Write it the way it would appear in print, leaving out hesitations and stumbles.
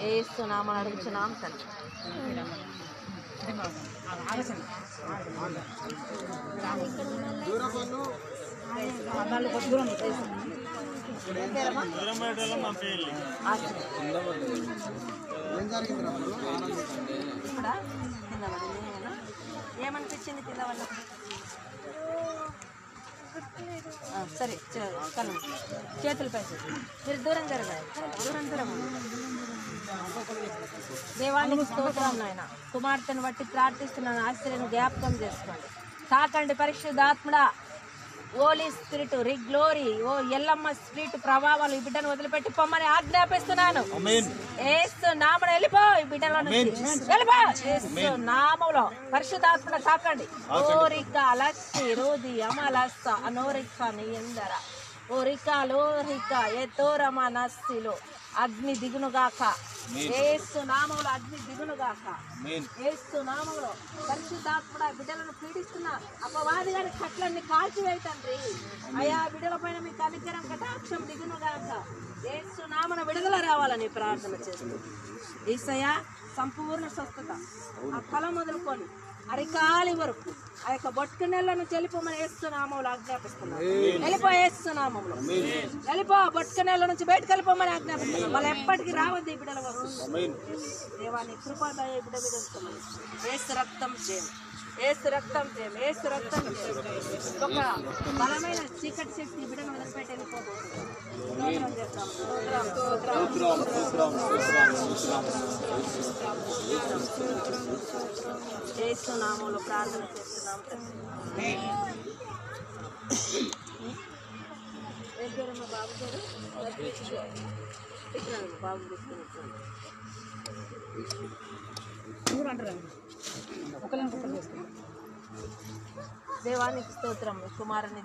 ఏస్తున్నామని అడుగుచున్నాం తండ్రి. ఏమనిపించింది కింద వల్ల? సరే కను చేతులు పైకి మీరు దూరం జరగాలి, దూరం దేవానికి స్తోత్రం నాయన. కుమార్తెను బట్టి ప్రార్థిస్తున్నాను, ఆశ్చర్యం జ్ఞాపకం చేసుకోండి. తాకండి పరిశుద్ధాత్ముడా, ఓలీ స్పిరిట్ గ్లోరీ, ఓ ఎల్లమ్మ స్పిరిట్ ప్రభావాలు ఈ బిడ్డను వదిలిపెట్టి పొమ్మని ఆజ్ఞాపిస్తున్నాను. ఏసు నామములో వెళ్ళిపో, ఈ బిడ్డలో వెళ్ళిపో. ఏసు నామములో పరిశుద్ధాత్మను తాకండి. ఓరిక లస్సి రోది అమలస్త అనోరిక నీ ఎందర ఓరిక లోరిక ఎతోరమ నస్సిలో అగ్ని దిగునుగాక. ఏసు నామములో అగ్ని దిగునుగాక. ఏసు నామములో పరిశుద్ధాత్ముడ బిడ్డలను పీడిస్తున్న అపవాది గారి కట్లన్నీ కాల్చివేయతండ్రి. అయా బిడ్డల పైన మీ కనికరం కటాక్షం దిగునుగాక. ఏసు నామన విడుదల రావాలని ప్రార్థన చేస్తూ యేసయ్యా సంపూర్ణ స్వస్థత ఆ తల మొదలుకొని అరికాలి వరకు ఆ యొక్క బొట్టు నెలను చెల్లిపోమని వేస్తున్నామని ఆజ్ఞాపిస్తున్నాం. వెళ్ళిపో వేస్తున్నామంలో వెళ్ళిపో, బొట్టు నెల నుంచి బయటకు వెళ్ళిపోమని ఆజ్ఞాపిస్తున్నాం. మళ్ళీ ఎప్పటికీ రావద్దు ఈ బిడ్డల వస్తుంది. దేవాన్ని కృపాదయ బిడ్డ మీద ఉంచుకోమని ఏసు రక్తం చేయం, ఏసు రక్తం చేయం, ఏసు రక్తం చేయం. ఒక బలమైన చీకటి శక్తి బిడ్డను వదిలిపెట్టి వెళ్ళిపోబోతుంది. ఏసునామములో ప్రార్థన చేస్తున్నాం. బాబు గారు బాబు తీసుకుని దేవానికి స్తోత్రం. కుమారుని